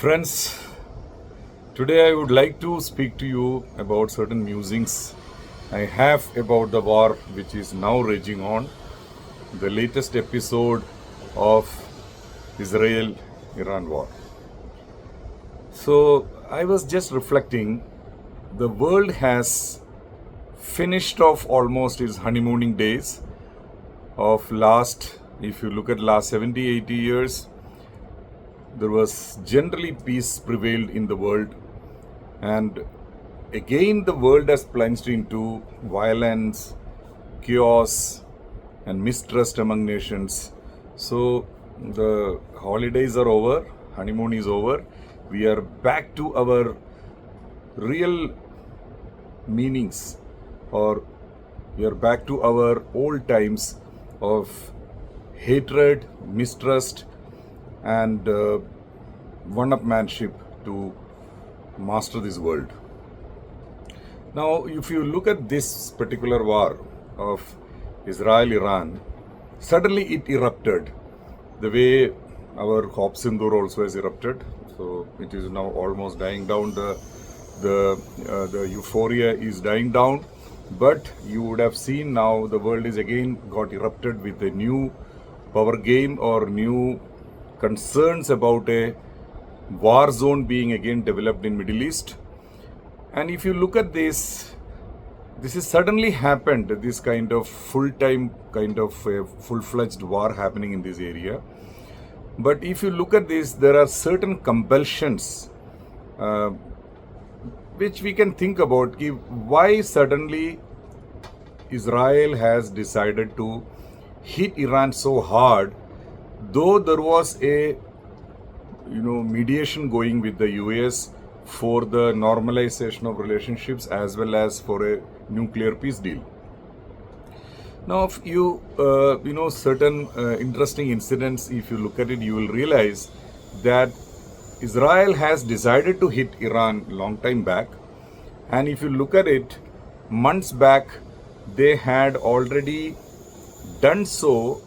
Friends, today I would like to speak to you about certain musings I have about the war which is now raging on, the latest episode of Israel-Iran war. So I was just reflecting, the world has finished off almost its honeymooning days of last, if you look at last 70, 80 years, there was generally peace prevailed in the world, and again the world has plunged into violence, chaos and mistrust among nations. So the holidays are over, honeymoon is over, we are back to our real meanings, or we are back to our old times of hatred, mistrust and one-upmanship to master this world. Now, if you look at this particular war of Israel-Iran, suddenly it erupted the way our Hop Sindoor also has erupted. So it is now almost dying down. The euphoria is dying down, but you would have seen now the world is again got erupted with a new power game or new concerns about a war zone being again developed in Middle East. And if you look at this is suddenly happened, this kind of full-time kind of a full-fledged war happening in this area. But if you look at this, there are certain compulsions which we can think about. Why suddenly Israel has decided to hit Iran so hard, though there was a mediation going with the US for the normalization of relationships as well as for a nuclear peace deal. Now, if you certain interesting incidents, if you look at it, you will realize that Israel has decided to hit Iran long time back, and if you look at it, months back they had already done so.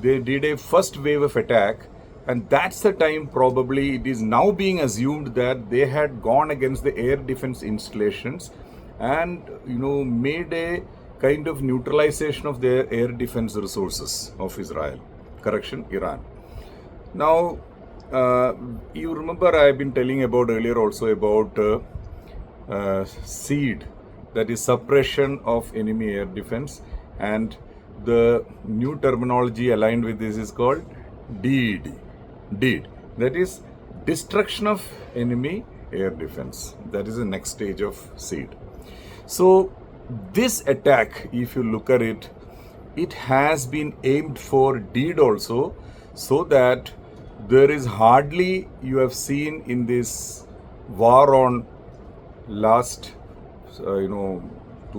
They did a first wave of attack, and that's the time probably it is now being assumed that they had gone against the air defense installations and made a kind of neutralization of their air defense resources of Iran. Now, you remember I have been telling about earlier also about SEED, that is suppression of enemy air defense, and the new terminology aligned with this is called DED. That is destruction of enemy air defense. That is the next stage of SEED. So this attack, if you look at it, it has been aimed for DED also, so that there is hardly, you have seen in this war on last 2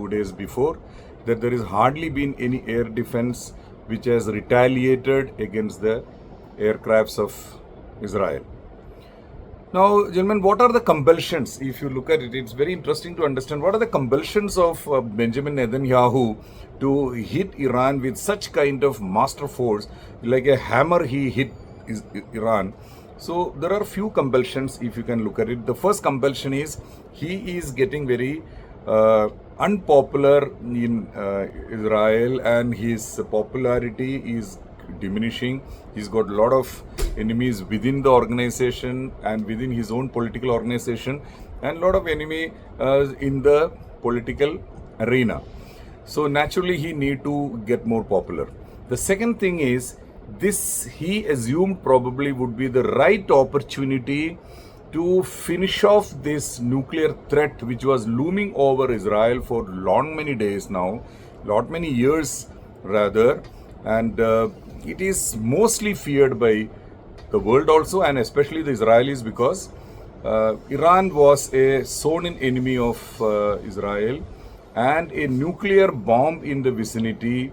days before, that there is hardly been any air defense which has retaliated against the aircrafts of Israel. Now, gentlemen, what are the compulsions? If you look at it, it's very interesting to understand what are the compulsions of Benjamin Netanyahu to hit Iran with such kind of master force, like a hammer he hit Iran. So there are few compulsions if you can look at it. The first compulsion is he is getting very unpopular in Israel, and his popularity is diminishing. He's got a lot of enemies within the organization and within his own political organization, and a lot of enemy in the political arena. So naturally he need to get more popular. The second thing is, this he assumed probably would be the right opportunity to finish off this nuclear threat which was looming over Israel for many days now, many years rather, and it is mostly feared by the world also, and especially the Israelis, because Iran was a sworn-in enemy of Israel, and a nuclear bomb in the vicinity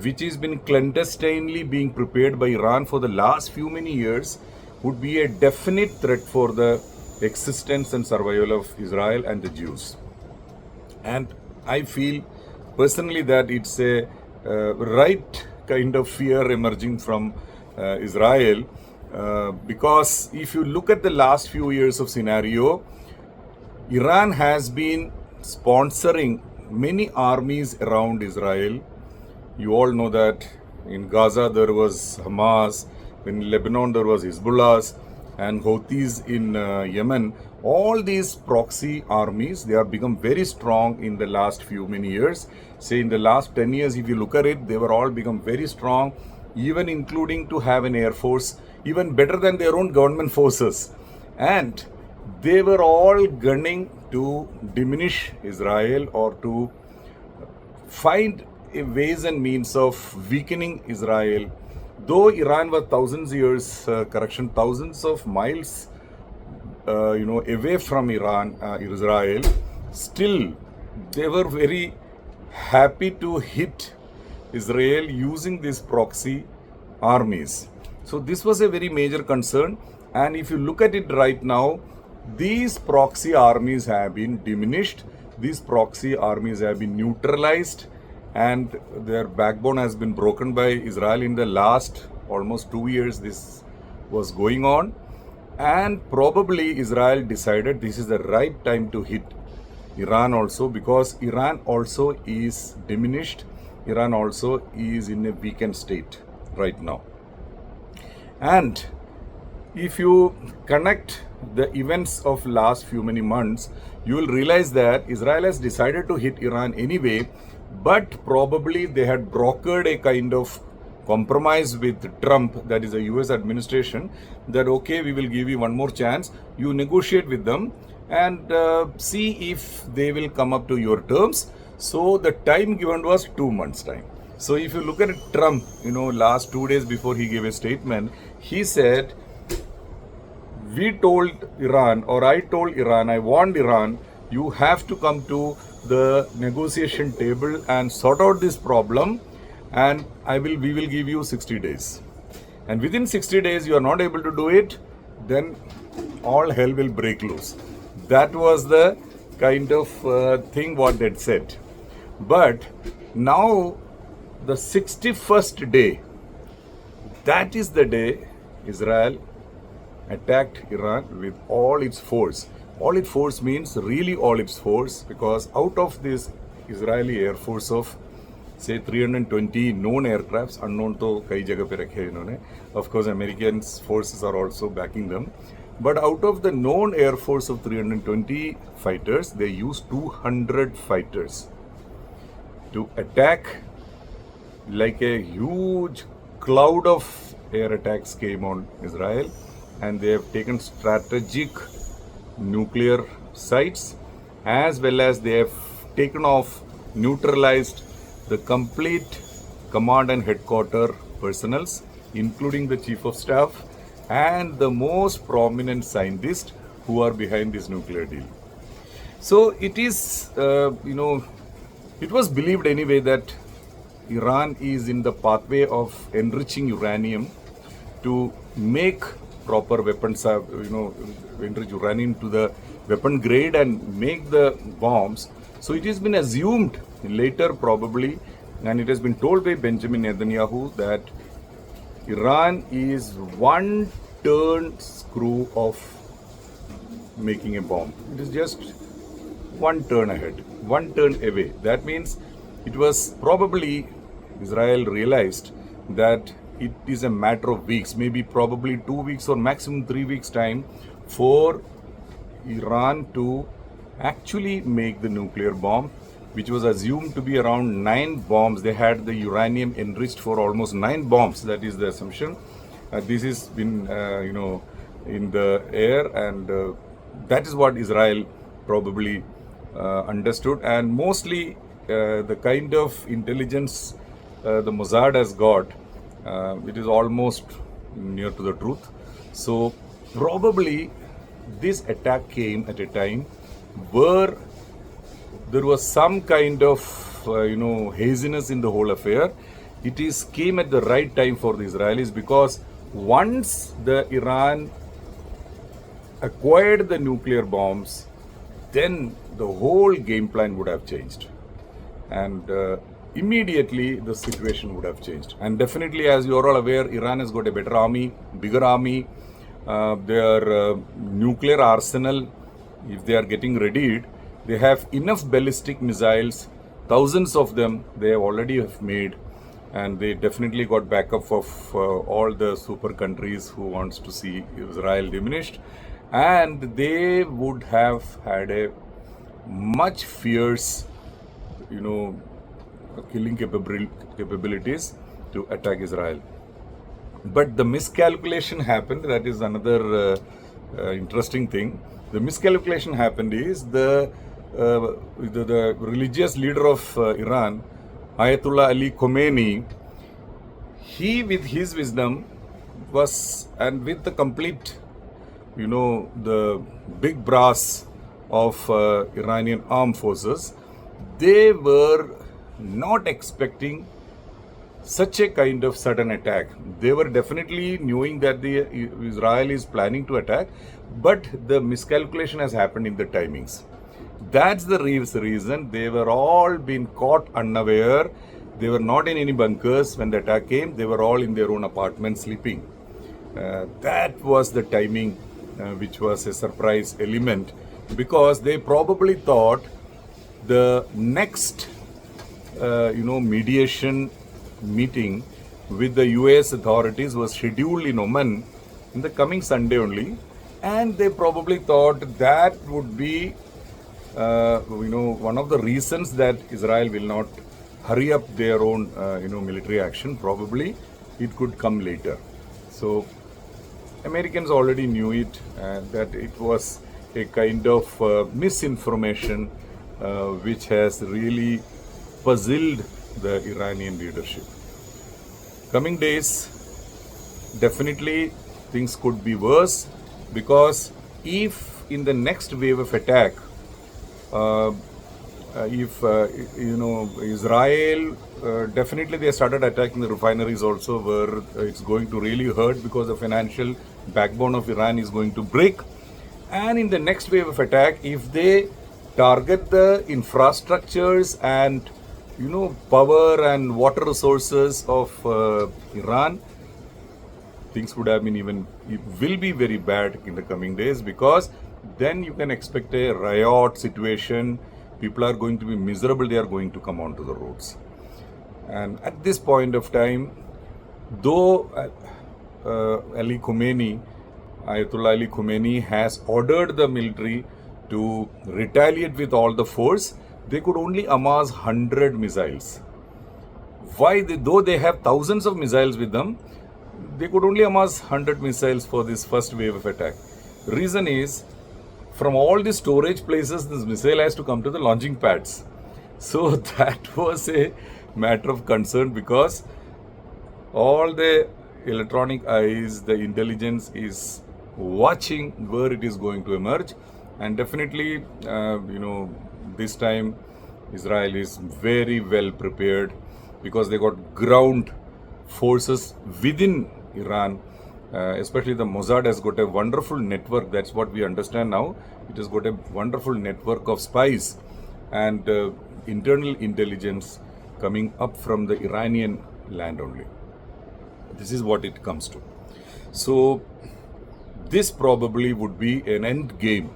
which has been clandestinely being prepared by Iran for the last many years would be a definite threat for the existence and survival of Israel and the Jews. And I feel personally that it's a right kind of fear emerging from Israel, because if you look at the last few years of scenario, Iran has been sponsoring many armies around Israel. You all know that in Gaza there was Hamas, in Lebanon there was Hezbollah, and Houthis in Yemen. All these proxy armies, they have become very strong in the last few many years. Say in the last 10 years, if you look at it, they were all become very strong, even including to have an air force, even better than their own government forces. And they were all gunning to diminish Israel or to find ways and means of weakening Israel. Though Iran was thousands of miles, away from Israel, still they were very happy to hit Israel using these proxy armies. So this was a very major concern. And if you look at it right now, these proxy armies have been diminished. These proxy armies have been neutralized, and their backbone has been broken by Israel in the last almost 2 years. This was going on, and probably Israel decided this is the right time to hit Iran also, because Iran also is diminished. Iran also is in a weakened state right now. And if you connect the events of last few many months, you will realize that Israel has decided to hit Iran anyway, but probably they had brokered a kind of compromise with Trump, that is the US administration, that okay, we will give you one more chance, you negotiate with them and see if they will come up to your terms. So the time given was 2 months time. So if you look at Trump, last 2 days before he gave a statement, he said, we told Iran, or I told Iran, I warned Iran, you have to come to the negotiation table and sort out this problem, and we will give you 60 days. And within 60 days you are not able to do it, then all hell will break loose. That was the kind of thing what they said. But now the 61st day, that is the day Israel attacked Iran with all its force. All its force means really all its force, because out of this Israeli air force of say 320 known aircrafts, unknown to kai jagah pe rakhe inhone. Of course, American forces are also backing them. But out of the known air force of 320 fighters, they used 200 fighters to attack. Like a huge cloud of air attacks came on Israel, and they have taken strategic nuclear sites, as well as they have taken off, neutralized the complete command and headquarter personals, including the chief of staff and the most prominent scientists who are behind this nuclear deal. So it is, it was believed anyway that Iran is in the pathway of enriching uranium to make proper weapons, enrich uranium to the weapon grade and make the bombs. So it has been assumed later probably, and it has been told by Benjamin Netanyahu, that Iran is one turn screw of making a bomb. It is just one turn ahead, one turn away. That means it was probably Israel realized that it is a matter of weeks, maybe probably 2 weeks or maximum 3 weeks time for Iran to actually make the nuclear bomb, which was assumed to be around 9 bombs. They had the uranium enriched for almost 9 bombs. That is the assumption. This has been, in the air, and that is what Israel probably understood. And mostly the kind of intelligence the Mossad has got, it is almost near to the truth. So probably this attack came at a time where there was some kind of haziness in the whole affair. It came at the right time for the Israelis, because once the Iran acquired the nuclear bombs, then the whole game plan would have changed. And immediately the situation would have changed. And definitely, as you are all aware, Iran has got a better army, bigger army. Their nuclear arsenal, if they are getting readied, they have enough ballistic missiles, thousands of them they have already have made, and they definitely got backup of all the super countries who wants to see Israel diminished, and they would have had a much fierce, killing capabilities to attack Israel. But the miscalculation happened. That is another interesting thing. The miscalculation happened is the religious leader of Iran, Ayatollah Ali Khomeini, he with his wisdom was, and with the complete, the big brass of Iranian armed forces, they were not expecting such a kind of sudden attack. They were definitely knowing that Israel is planning to attack, but the miscalculation has happened in the timings. That's the reason they were all been caught unaware. They were not in any bunkers when the attack came. They were all in their own apartments sleeping. That was the timing, which was a surprise element, because they probably thought the next, mediation meeting with the US authorities was scheduled in Oman in the coming Sunday only, and they probably thought that would be one of the reasons that Israel will not hurry up their own military action. Probably it could come later. So Americans already knew it, that it was a kind of misinformation which has really puzzled the Iranian leadership. Coming days, definitely things could be worse, because if in the next wave of attack, Israel, definitely they started attacking the refineries also, where it's going to really hurt, because the financial backbone of Iran is going to break. And in the next wave of attack, if they target the infrastructures and power and water resources of Iran, things would have been it will be very bad in the coming days, because then you can expect a riot situation. People are going to be miserable. They are going to come onto the roads. And at this point of time, though Ayatollah Ali Khomeini has ordered the military to retaliate with all the force, they could only amass 100 missiles. Why? Though they have thousands of missiles with them, they could only amass 100 missiles for this first wave of attack. Reason is, from all the storage places, this missile has to come to the launching pads. So that was a matter of concern, because all the electronic eyes, the intelligence is watching where it is going to emerge. And definitely, this time Israel is very well prepared, because they got ground forces within Iran. Especially the Mossad has got a wonderful network. That's what we understand now. It has got a wonderful network of spies and internal intelligence coming up from the Iranian land only. This is what it comes to. So this probably would be an end game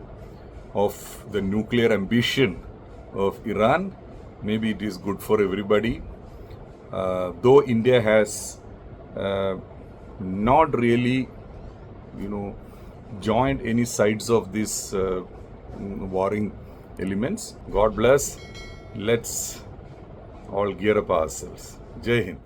of the nuclear ambition of Iran. Maybe it is good for everybody. Though India has not really, joined any sides of these warring elements. God bless. Let's all gear up ourselves. Jai Hind.